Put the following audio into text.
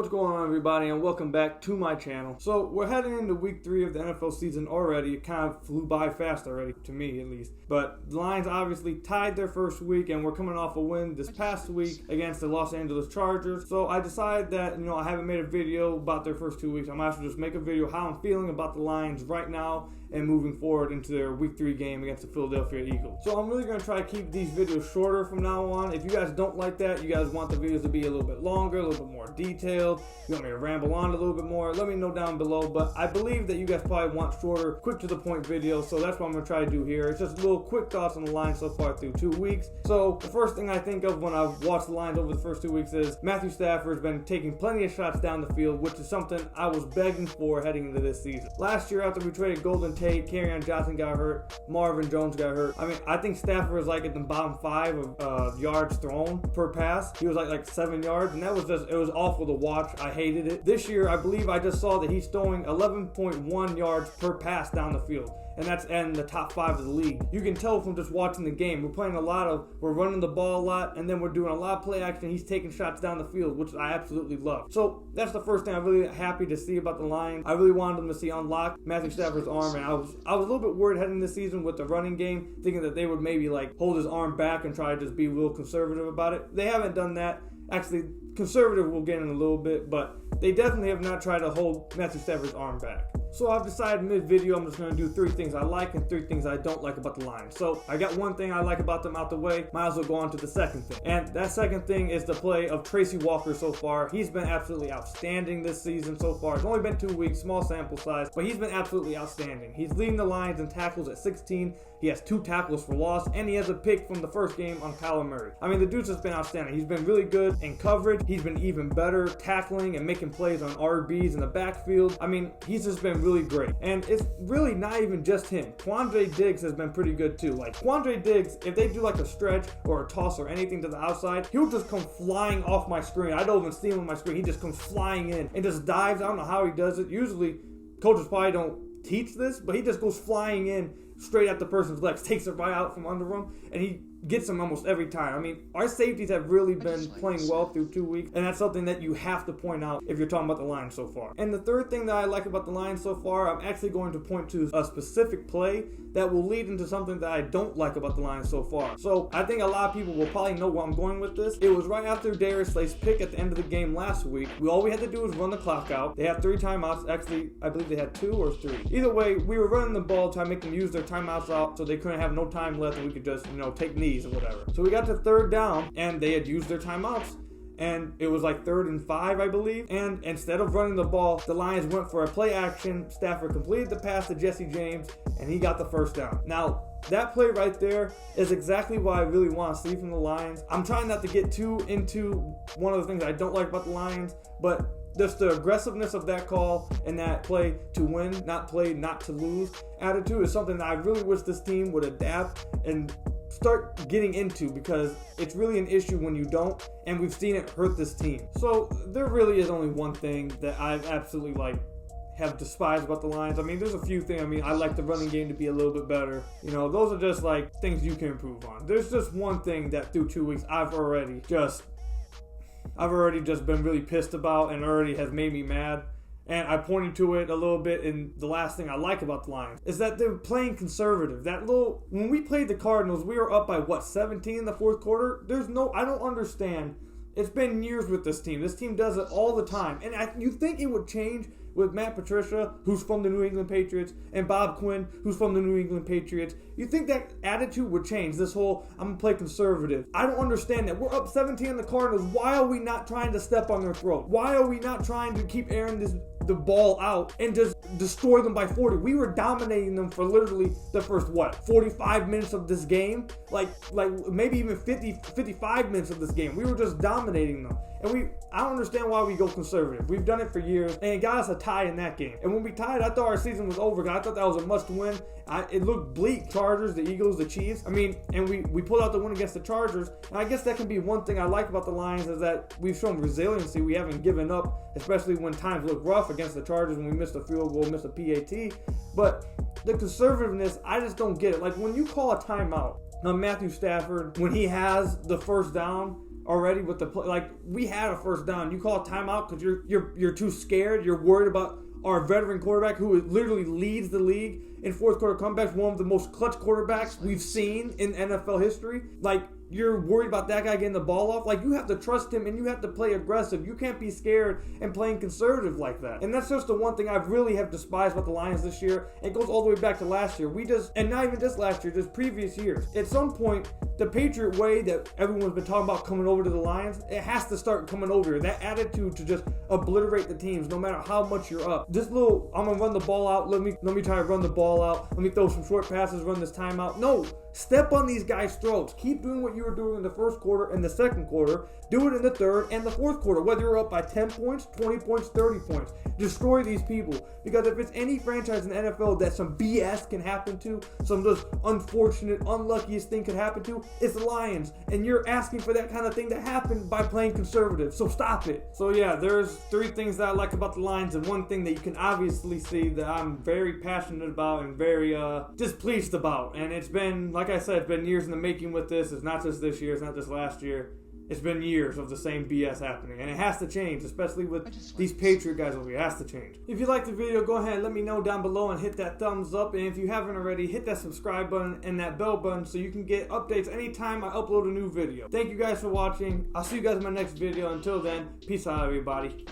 What's going on, everybody, and welcome back to my channel. So we're heading into week 3 of the NFL season already. It kind of flew by fast already, to me at least. But the Lions obviously tied their first week, and we're coming off a win this past week against the Los Angeles Chargers. So I decided that, I haven't made a video about their first 2 weeks. I might as well just make a video how I'm feeling about the Lions right now and moving forward into their week 3 game against the Philadelphia Eagles. So I'm really going to try to keep these videos shorter from now on. If you guys don't like that, you guys want the videos to be a little bit longer, a little bit more detailed, you want me to ramble on a little bit more, let me know down below. But I believe that you guys probably want shorter, quick to the point videos, so that's what I'm going to try to do here. It's just little quick thoughts on the Lions so far through 2 weeks. So the first thing I think of when I've watched the Lions over the first 2 weeks is Matthew Stafford's been taking plenty of shots down the field, which is something I was begging for heading into this season. Last year, after we traded Golden Tate, Kerryon Johnson got hurt, Marvin Jones got hurt. I think Stafford was like at the bottom 5 of yards thrown per pass. He was like 7 yards, and that was just, it was awful to watch. I hated it. This year, I believe I just saw that he's throwing 11.1 yards per pass down the field, and that's in the top 5 of the league. You can tell from just watching the game. We're running the ball a lot, and then we're doing a lot of play action. He's taking shots down the field, which I absolutely love. So that's the first thing I'm really happy to see about the Lions. I really wanted them to see unlock Matthew Stafford's arm, and I was a little bit worried heading this season with the running game, thinking that they would maybe hold his arm back and try to just be a little conservative about it. They haven't done that. Actually, conservative we'll get in a little bit, but they definitely have not tried to hold Matthew Stafford's arm back. So I've decided mid-video I'm just going to do 3 things I like and 3 things I don't like about the Lions. So I got one thing I like about them out the way, might as well go on to the second thing. And that second thing is the play of Tracy Walker so far. He's been absolutely outstanding this season so far. It's only been 2 weeks, small sample size, but he's been absolutely outstanding. He's leading the Lions in tackles at 16. He has 2 tackles for loss, and he has a pick from the first game on Kyler Murray. The dude's just been outstanding. He's been really good in coverage. He's been even better tackling and making plays on RBs in the backfield. He's just been really great. And it's really not even just him. Quandre Diggs has been pretty good too. Quandre Diggs, if they do a stretch or a toss or anything to the outside, he'll just come flying off my screen. I don't even see him on my screen. He just comes flying in and just dives. I don't know how he does it. Usually, coaches probably don't teach this, but he just goes flying in straight at the person's legs, takes it right out from under him, and he gets them almost every time. Our safeties have really been playing well through 2 weeks, and that's something that you have to point out if you're talking about the Lions so far. And the third thing that I like about the Lions so far, I'm actually going to point to a specific play that will lead into something that I don't like about the Lions so far. So I think a lot of people will probably know where I'm going with this. It was right after Darius Slay's pick at the end of the game last week. All we had to do was run the clock out. They had 3 timeouts. Actually, I believe they had 2 or 3. Either way, we were running the ball to make them use their timeouts out so they couldn't have no time left and we could just, take knees or whatever. So we got to 3rd down and they had used their timeouts. And it was 3rd and 5, I believe. And instead of running the ball, the Lions went for a play action. Stafford completed the pass to Jesse James, and he got the 1st down. Now, that play right there is exactly what I really want to see from the Lions. I'm trying not to get too into one of the things I don't like about the Lions, but just the aggressiveness of that call and that play to win, not play not to lose attitude is something that I really wish this team would adapt and start getting into, because it's really an issue when you don't, and we've seen it hurt this team. So there really is only one thing that I've absolutely have despised about the Lions. There's a few things. I like the running game to be a little bit better. Those are just things you can improve on. There's just one thing that through 2 weeks I've already just been really pissed about and already has made me mad. And I pointed to it a little bit, and the last thing I like about the Lions is that they're playing conservative. When we played the Cardinals, we were up by 17 in the 4th quarter? I don't understand. It's been years with this team. This team does it all the time. And you think it would change with Matt Patricia, who's from the New England Patriots, and Bob Quinn, who's from the New England Patriots. You think that attitude would change, this whole, I'm going to play conservative. I don't understand that. We're up 17 in the Cardinals. Why are we not trying to step on their throat? Why are we not trying to keep airing the ball out and just destroy them by 40? We were dominating them for literally the first 45 minutes of this game, maybe even 55 minutes of this game. We were just dominating them, and I don't understand why we go conservative. We've done it for years, and it got us a tie in that game. And when we tied, I thought our season was over. I thought that was a must win. It looked bleak. Chargers, the Eagles, the Chiefs. And we pulled out the win against the Chargers. And I guess that can be one thing I like about the Lions, is that we've shown resiliency. We haven't given up, especially when times look rough against the Chargers, when we missed a field goal, missed a PAT. But the conservativeness, I just don't get it. When you call a timeout on Matthew Stafford, when he has the 1st down, already with the play. Like, we had a first down. You call a timeout because you're too scared. You're worried about our veteran quarterback who literally leads the league in fourth quarter comebacks, one of the most clutch quarterbacks we've seen in NFL history. Like, you're worried about that guy getting the ball off. Like, you have to trust him and you have to play aggressive. You can't be scared and playing conservative like that. And that's just the one thing I really have despised about the Lions this year. It goes all the way back to last year. And not even just last year, just previous years. At some point, the Patriot way that everyone's been talking about coming over to the Lions, it has to start coming over here. That attitude to just obliterate the teams no matter how much you're up. This little, I'm going to run the ball out. Let me try to run the ball out. Let me throw some short passes, run this timeout. No. Step on these guys' throats. Keep doing what you were doing in the first quarter and the second quarter. Do it in the third and the fourth quarter. Whether you're up by 10 points, 20 points, 30 points. Destroy these people. Because if it's any franchise in the NFL that some BS can happen to, some just unfortunate, unluckiest thing could happen to, it's the Lions. And you're asking for that kind of thing to happen by playing conservative. So stop it. So yeah, there's 3 things that I like about the Lions, and one thing that you can obviously see that I'm very passionate about and very displeased about. And it's been, like I said, it's been years in the making with this. It's not just this year. It's not just last year. It's been years of the same BS happening. And it has to change, especially with these Patriot guys over here. It has to change. If you liked the video, go ahead and let me know down below and hit that thumbs up. And if you haven't already, hit that subscribe button and that bell button so you can get updates anytime I upload a new video. Thank you guys for watching. I'll see you guys in my next video. Until then, peace out, everybody.